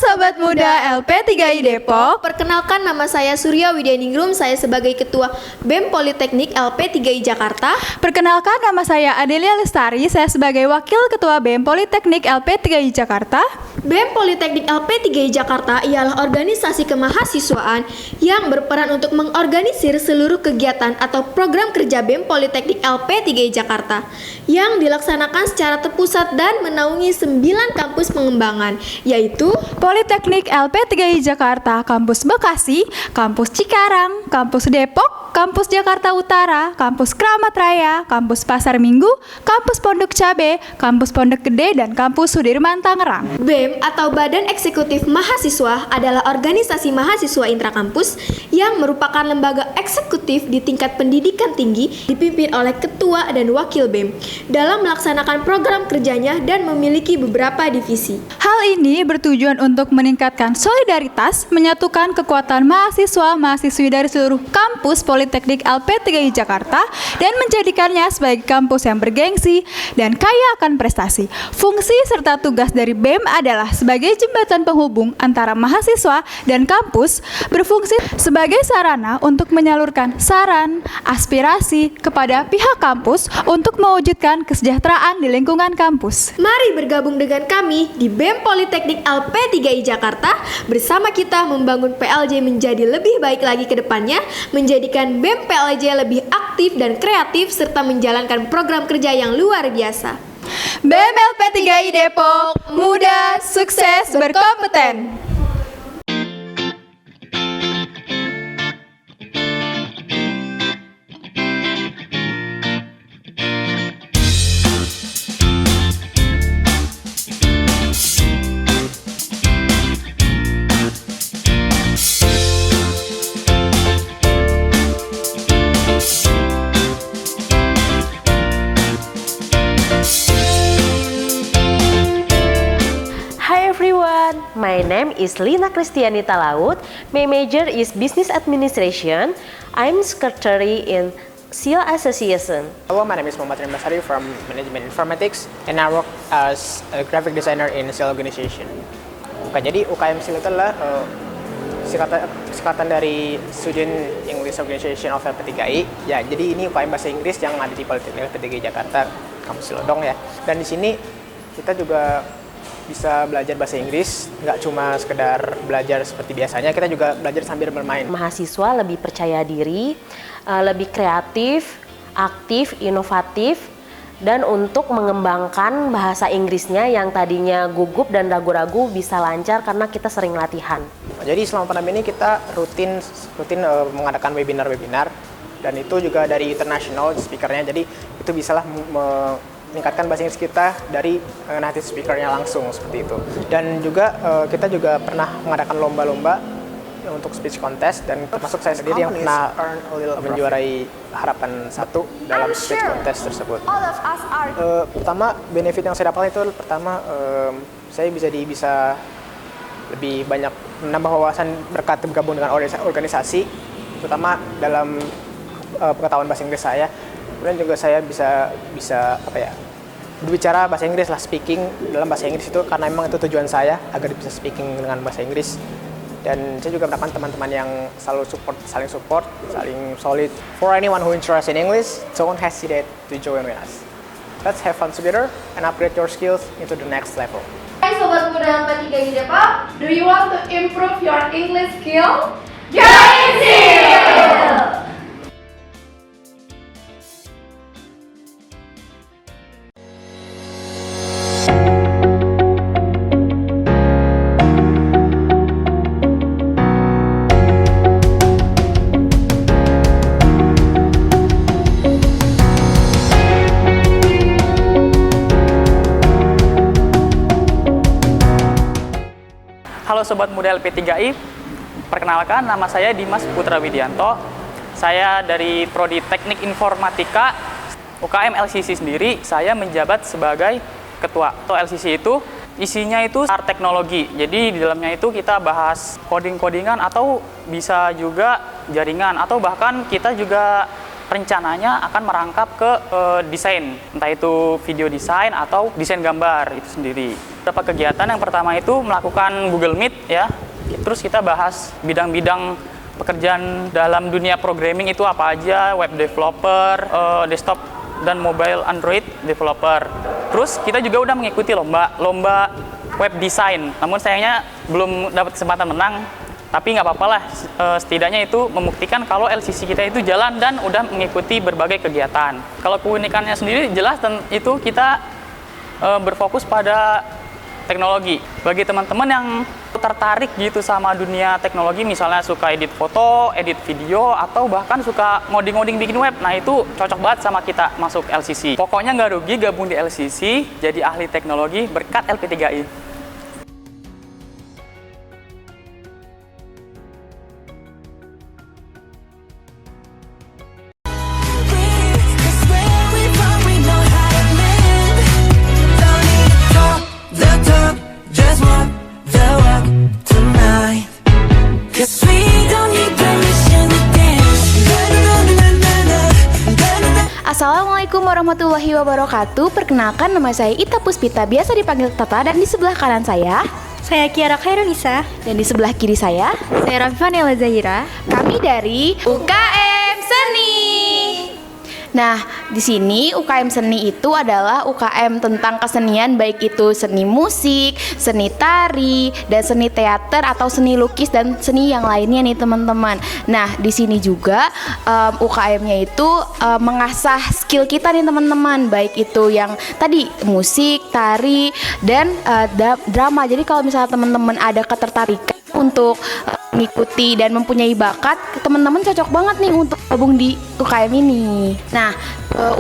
Sobat Muda LP3I Depok. Perkenalkan, nama saya Surya Widyaningrum, saya sebagai Ketua BEM Politeknik LP3I Jakarta. Perkenalkan, nama saya Adelia Lestari, saya sebagai Wakil Ketua BEM Politeknik LP3I Jakarta. BEM Politeknik LP3I Jakarta ialah organisasi kemahasiswaan yang berperan untuk mengorganisir seluruh kegiatan atau program kerja BEM Politeknik LP3I Jakarta yang dilaksanakan secara terpusat dan menaungi 9 kampus pengembangan, yaitu Politeknik LP3I Jakarta, Kampus Bekasi, Kampus Cikarang, Kampus Depok, Kampus Jakarta Utara, Kampus Kramat Raya, Kampus Pasar Minggu, Kampus Pondok Cabe, Kampus Pondok Gede, dan Kampus Sudirman Tangerang. BEM atau Badan Eksekutif Mahasiswa adalah organisasi mahasiswa intrakampus yang merupakan lembaga eksekutif di tingkat pendidikan tinggi dipimpin oleh ketua dan wakil BEM dalam melaksanakan program kerjanya dan memiliki beberapa divisi. Hal ini bertujuan untuk meningkatkan solidaritas, menyatukan kekuatan mahasiswa-mahasiswi dari seluruh kampus Politeknik LP3I Jakarta dan menjadikannya sebagai kampus yang bergengsi dan kaya akan prestasi. Fungsi serta tugas dari BEM adalah sebagai jembatan penghubung antara mahasiswa dan kampus, berfungsi sebagai sarana untuk menyalurkan saran, aspirasi kepada pihak kampus untuk mewujudkan kesejahteraan di lingkungan kampus. Mari bergabung dengan kami di BEM Politeknik LP3I Jakarta. Bersama kita membangun PLJ menjadi lebih baik lagi ke depannya, menjadikan BEM PLJ lebih aktif dan kreatif serta menjalankan program kerja yang luar biasa. BEM LP3I Depok, muda, sukses, berkompeten. Hi everyone, my name is Lina Kristianita Laut. My major is Business Administration. I'm secretary in SEAL Association. Hello, my name is Muhammad Rimbasari from Management Informatics and I work as a graphic designer in SEAL Organization. Oke, jadi UKM SEAL itu adalah singkatan dari Student English Organization of LP3I. Ya, jadi ini UKM bahasa Inggris yang ada di Politeknik LP3I Jakarta, kampus Cilodong ya. Dan di sini kita juga bisa belajar bahasa Inggris, nggak cuma sekedar belajar seperti biasanya, kita juga belajar sambil bermain. Mahasiswa lebih percaya diri, lebih kreatif, aktif, inovatif, dan untuk mengembangkan bahasa Inggrisnya yang tadinya gugup dan ragu-ragu bisa lancar karena kita sering latihan. Jadi selama pandemi ini kita rutin mengadakan webinar-webinar, dan itu juga dari international speakernya, jadi itu bisalah meningkatkan bahasa Inggris kita dari native speakernya langsung seperti itu. Dan juga kita juga pernah mengadakan lomba-lomba untuk speech contest, dan termasuk saya sendiri yang pernah menjuarai harapan 1 dalam speech contest tersebut. Pertama, benefit yang saya dapatkan itu pertama saya bisa lebih banyak menambah wawasan berkat bergabung dengan organisasi, terutama dalam pengetahuan bahasa Inggris saya. Kemudian juga saya bisa berbicara bahasa Inggris lah, speaking dalam bahasa Inggris itu, karena memang itu tujuan saya agar bisa speaking dengan bahasa Inggris. Dan saya juga mendapatkan teman-teman yang saling support, saling solid. For anyone who interested in English, don't hesitate to join with us. Let's have fun together and upgrade your skills into the next level. Hai Sobat Muda LP3I Depok, do you want to improve your English skill? Join SEAL! Halo Sobat Muda LP3I, perkenalkan nama saya Dimas Putra Widianto. Saya dari Prodi Teknik Informatika UKM LCC sendiri, saya menjabat sebagai ketua. Atau LCC itu isinya itu teknologi, jadi di dalamnya itu kita bahas coding-codingan atau bisa juga jaringan, atau bahkan kita juga rencananya akan merangkap ke desain, entah itu video desain atau desain gambar itu sendiri. Beberapa kegiatan, yang pertama itu melakukan Google Meet ya. Terus kita bahas bidang-bidang pekerjaan dalam dunia programming itu apa aja, web developer, desktop dan mobile Android developer. Terus kita juga udah mengikuti lomba web design. Namun sayangnya belum dapat kesempatan menang. Tapi nggak apa-apa lah, setidaknya itu membuktikan kalau LCC kita itu jalan dan udah mengikuti berbagai kegiatan. Kalau keunikannya sendiri jelas dan itu kita berfokus pada teknologi. Bagi teman-teman yang tertarik gitu sama dunia teknologi, misalnya suka edit foto, edit video, atau bahkan suka ngoding-ngoding bikin web, nah itu cocok banget sama kita masuk LCC. Pokoknya nggak rugi gabung di LCC, jadi ahli teknologi berkat LP3I. Assalamualaikum warahmatullahi wabarakatuh. Perkenalkan, nama saya Ita Puspita, biasa dipanggil Tata, dan di sebelah kanan saya Kiara Khairunisa. dan di sebelah kiri saya Rafifanela Zahira. kami dari UKM Seni. Nah, di sini UKM Seni itu adalah UKM tentang kesenian, baik itu seni musik, seni tari, dan seni teater atau seni lukis dan seni yang lainnya nih teman-teman. Nah, di sini juga UKM-nya itu mengasah skill kita nih teman-teman, baik itu yang tadi musik, tari, dan drama. Jadi kalau misalnya teman-teman ada ketertarikan untuk mengikuti dan mempunyai bakat, teman-teman cocok banget nih untuk gabung di UKM ini. Nah,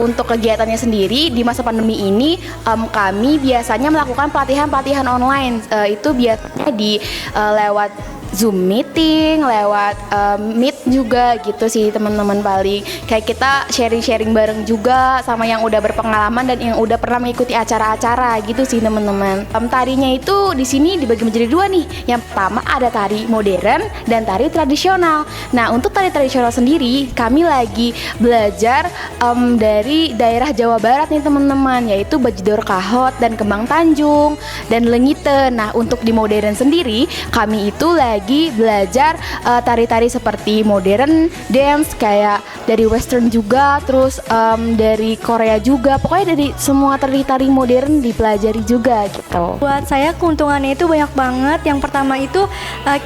untuk kegiatannya sendiri di masa pandemi ini kami biasanya melakukan pelatihan online. Itu biasanya di lewat Zoom meeting, lewat Meet juga gitu sih teman-teman. Paling kayak kita sharing-sharing bareng juga sama yang udah berpengalaman dan yang udah pernah mengikuti acara-acara gitu sih teman-teman. Tarinya itu di sini dibagi menjadi dua nih. Yang pertama ada tari modern dan tari tradisional. Nah, untuk tari tradisional sendiri kami lagi belajar dari daerah Jawa Barat nih teman-teman, yaitu Bajidor Kahot dan Kembang Tanjung dan Lengite. Nah, untuk di modern sendiri kami itu lagi belajar tari-tari seperti modern dance, kayak dari western juga, terus dari Korea juga. Pokoknya dari semua tari-tari modern dipelajari juga gitu. Buat saya keuntungannya itu banyak banget. Yang pertama itu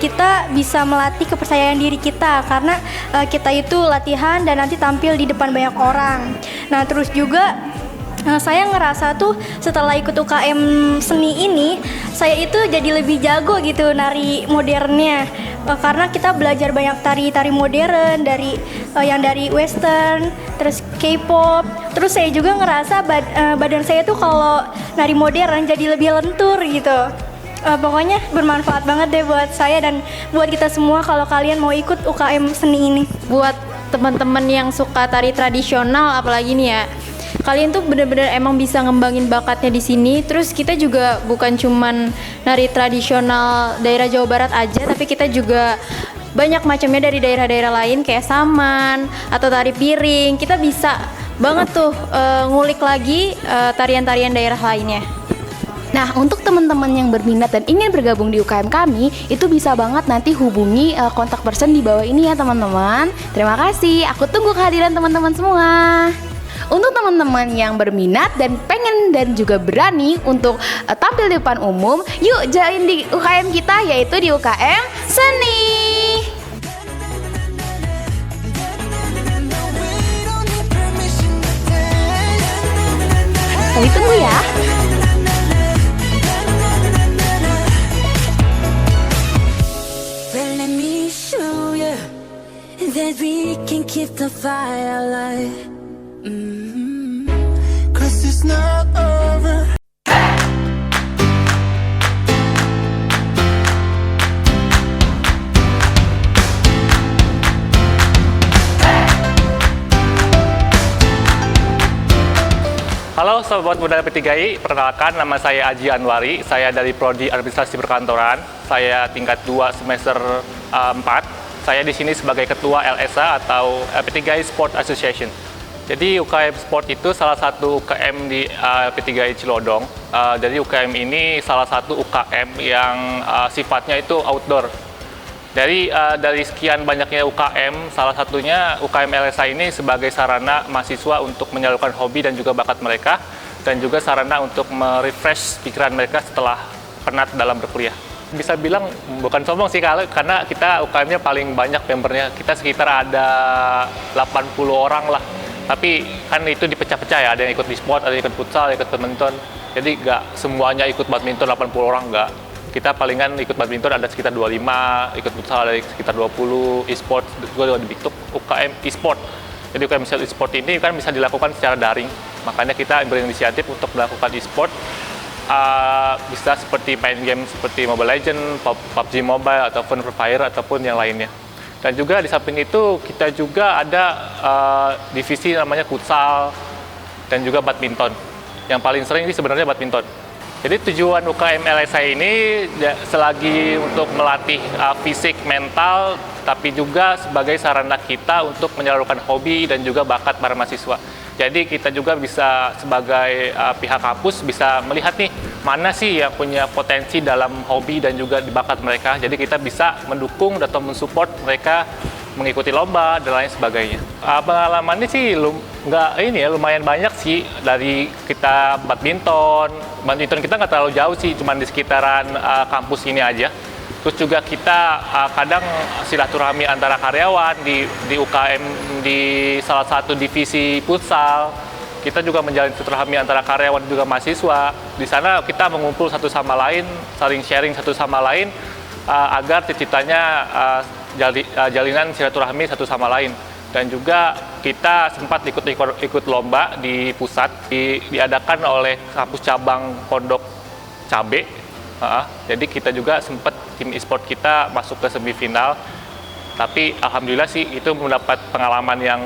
kita bisa melatih kepercayaan diri kita, karena kita itu latihan dan nanti tampil di depan banyak orang. Nah, terus juga saya ngerasa tuh setelah ikut UKM Seni ini, saya itu jadi lebih jago gitu nari modernnya, karena kita belajar banyak tari modern dari yang dari western, terus K-pop. Terus saya juga ngerasa badan saya tuh kalau nari modern jadi lebih lentur gitu. Pokoknya bermanfaat banget deh buat saya dan buat kita semua kalau kalian mau ikut UKM Seni ini. Buat teman-teman yang suka tari tradisional, apalagi nih ya, kalian tuh bener-bener emang bisa ngembangin bakatnya di sini. Terus kita juga bukan cuman nari tradisional daerah Jawa Barat aja, tapi kita juga banyak macamnya dari daerah-daerah lain kayak saman atau tari piring. Kita bisa banget tuh ngulik lagi tarian-tarian daerah lainnya. Nah, untuk teman-teman yang berminat dan ingin bergabung di UKM kami, itu bisa banget nanti hubungi kontak person di bawah ini ya teman-teman. Terima kasih, aku tunggu kehadiran teman-teman semua. Untuk teman-teman yang berminat dan pengen dan juga berani untuk tampil di depan umum, yuk join di UKM kita, yaitu di UKM Seni. Kami tunggu ya. Let me show you that we can keep the fire alive. Cause it's not over. Halo Sobat Muda LP3I, perkenalkan nama saya Aji Anwari, saya dari Prodi Administrasi Perkantoran, saya tingkat 2 semester 4. Saya di sini sebagai Ketua LSA atau LP3I Sport Association. Jadi UKM Sport itu salah satu UKM di LP3I Cilodong. Jadi UKM ini salah satu UKM yang sifatnya itu outdoor. Dari sekian banyaknya UKM, salah satunya UKM LSI ini sebagai sarana mahasiswa untuk menyalurkan hobi dan juga bakat mereka, dan juga sarana untuk merefresh pikiran mereka setelah penat dalam berkuliah. Bisa bilang bukan sombong sih, karena kita UKM-nya paling banyak membernya. Kita sekitar ada 80 orang lah. Tapi kan itu dipecah-pecah ya, ada yang ikut di sport, ada yang ikut futsal, ada yang ikut badminton. Jadi nggak semuanya ikut badminton 80 orang, nggak. Kita palingan ikut badminton ada sekitar 25, ikut futsal ada sekitar 20, e-sport juga dibentuk UKM e-sport. Jadi UKM e-sport ini kan bisa dilakukan secara daring. Makanya kita berinisiatif untuk melakukan e-sport. Bisa seperti main game seperti Mobile Legends, PUBG Mobile, ataupun Free Fire, ataupun yang lainnya. Dan juga di samping itu kita juga ada divisi namanya futsal dan juga badminton. Yang paling sering ini sebenarnya badminton. Jadi tujuan UKM LSI ini selagi untuk melatih fisik, mental, tapi juga sebagai sarana kita untuk menyalurkan hobi dan juga bakat para mahasiswa. Jadi kita juga bisa sebagai pihak kampus bisa melihat nih mana sih yang punya potensi dalam hobi dan juga di bakat mereka. Jadi kita bisa mendukung atau mensupport mereka mengikuti lomba dan lain sebagainya. Pengalamannya sih lumayan banyak sih. Dari kita badminton kita nggak terlalu jauh sih, cuma di sekitaran kampus ini aja. Terus juga kita kadang silaturahmi antara karyawan di UKM di salah satu divisi futsal. Kita juga menjalin silaturahmi antara karyawan dan juga mahasiswa. Di sana kita mengumpul satu sama lain, saling sharing satu sama lain agar cita-citanya jalinan silaturahmi satu sama lain. Dan juga kita sempat ikut lomba di pusat diadakan oleh kampus cabang Pondok Cabe. Jadi kita juga sempat tim e-sport kita masuk ke semifinal, tapi alhamdulillah sih itu mendapat pengalaman yang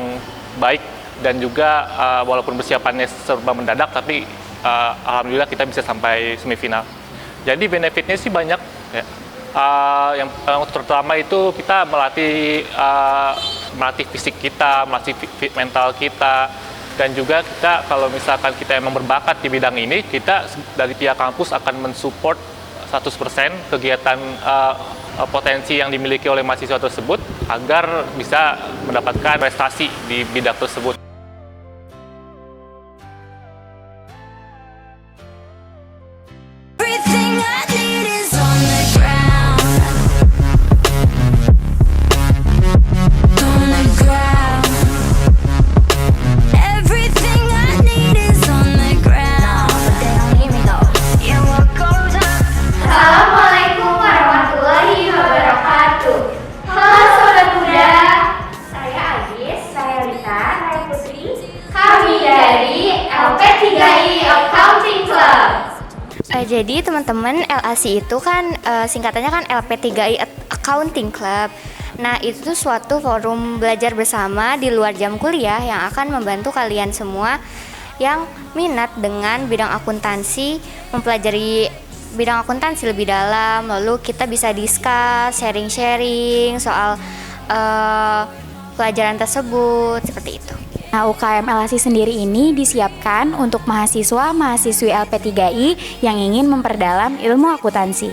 baik dan juga walaupun persiapannya serba mendadak, tapi alhamdulillah kita bisa sampai semifinal. Jadi benefitnya sih banyak ya. Yang terutama itu kita melatih fisik kita, melatih mental kita, dan juga kita kalau misalkan kita emang berbakat di bidang ini, kita dari pihak kampus akan mensupport 100% kegiatan potensi yang dimiliki oleh mahasiswa tersebut agar bisa mendapatkan prestasi di bidang tersebut. Jadi teman-teman, LAC itu kan singkatannya kan LP3I Accounting Club. Nah, itu tuh suatu forum belajar bersama di luar jam kuliah yang akan membantu kalian semua yang minat dengan bidang akuntansi, mempelajari bidang akuntansi lebih dalam. Lalu kita bisa discuss, sharing-sharing soal pelajaran tersebut, seperti itu. Nah, UKM LAC sendiri ini disiapkan untuk mahasiswa-mahasiswi LP3I yang ingin memperdalam ilmu akuntansi.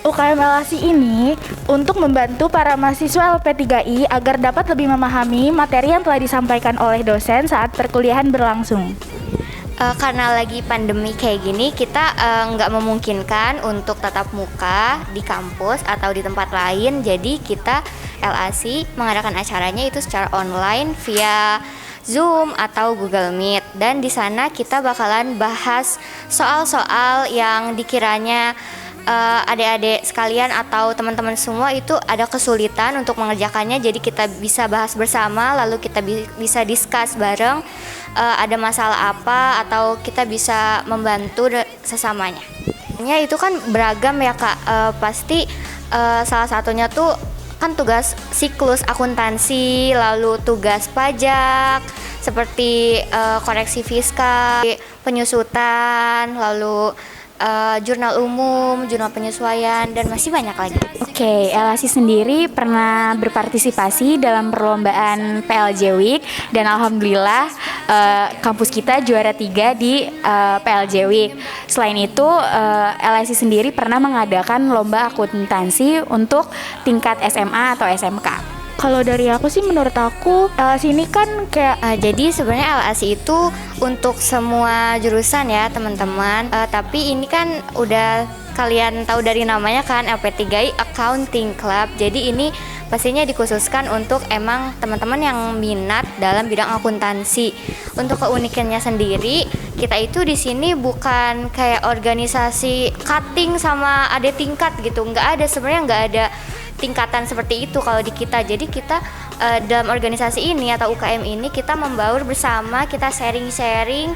UKM LAC ini untuk membantu para mahasiswa LP3I agar dapat lebih memahami materi yang telah disampaikan oleh dosen saat perkuliahan berlangsung. Karena lagi pandemi kayak gini, kita nggak memungkinkan untuk tatap muka di kampus atau di tempat lain. Jadi kita LAC mengadakan acaranya itu secara online via Zoom atau Google Meet, dan di sana kita bakalan bahas soal-soal yang dikiranya adik-adik sekalian atau teman-teman semua itu ada kesulitan untuk mengerjakannya. Jadi kita bisa bahas bersama, lalu kita bisa discuss bareng ada masalah apa, atau kita bisa membantu sesamanya. Itu kan beragam ya Kak, pasti salah satunya tuh kan tugas siklus akuntansi, lalu tugas pajak seperti koreksi fiskal, penyusutan, lalu jurnal umum, jurnal penyesuaian, dan masih banyak lagi. Oke, LASI sendiri pernah berpartisipasi dalam perlombaan PLJ Week dan alhamdulillah kampus kita juara 3 di PLJ Week. Selain itu, LASI sendiri pernah mengadakan lomba akuntansi untuk tingkat SMA atau SMK. Kalau dari aku sih, menurut aku LASI ini kan kayak jadi sebenarnya LASI itu untuk semua jurusan ya teman-teman. Tapi ini kan udah kalian tahu dari namanya kan, LP3I Accounting Club. Jadi ini pastinya dikhususkan untuk emang teman-teman yang minat dalam bidang akuntansi. Untuk keunikannya sendiri, kita itu di sini bukan kayak organisasi cutting sama ada tingkat gitu. Sebenarnya nggak ada tingkatan seperti itu kalau di kita. Jadi kita dalam organisasi ini atau UKM ini kita membaur bersama, kita sharing-sharing,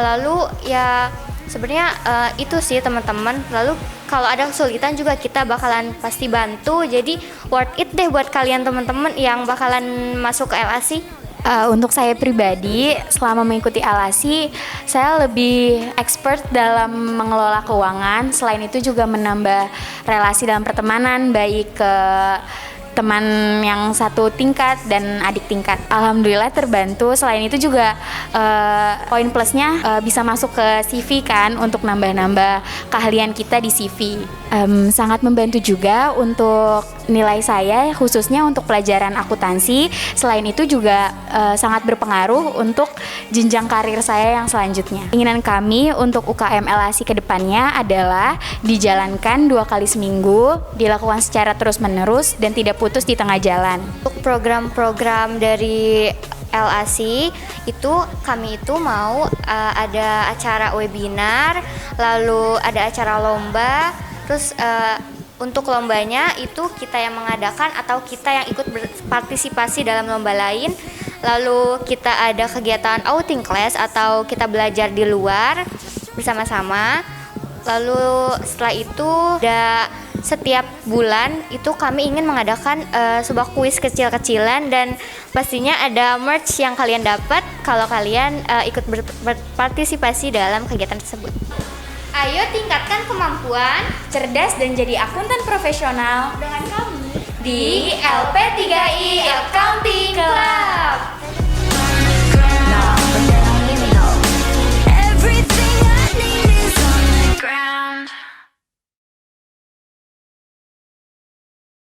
lalu ya sebenarnya itu sih teman-teman. Lalu kalau ada kesulitan juga kita bakalan pasti bantu. Jadi worth it deh buat kalian teman-teman yang bakalan masuk ke LASI. Untuk saya pribadi, selama mengikuti LASI, saya lebih expert dalam mengelola keuangan. Selain itu juga menambah relasi dalam pertemanan, baik ke teman yang satu tingkat dan adik tingkat. Alhamdulillah terbantu. Selain itu juga poin plusnya bisa masuk ke CV kan, untuk nambah-nambah keahlian kita di CV. Sangat membantu juga untuk nilai saya, khususnya untuk pelajaran akuntansi. Selain itu juga sangat berpengaruh untuk jenjang karir saya yang selanjutnya. Keinginan kami untuk UKM LASI ke depannya adalah dijalankan 2 kali seminggu, dilakukan secara terus-menerus dan tidak putus di tengah jalan. Untuk program-program dari LASI itu kami itu mau ada acara webinar, lalu ada acara lomba, terus untuk lombanya itu kita yang mengadakan atau kita yang ikut berpartisipasi dalam lomba lain. Lalu kita ada kegiatan outing class atau kita belajar di luar bersama-sama. Lalu setelah itu setiap bulan itu kami ingin mengadakan sebuah kuis kecil-kecilan dan pastinya ada merch yang kalian dapat kalau kalian ikut berpartisipasi dalam kegiatan tersebut. Ayo tingkatkan kemampuan, cerdas dan jadi akuntan profesional dengan kami di LP3I Accounting Club.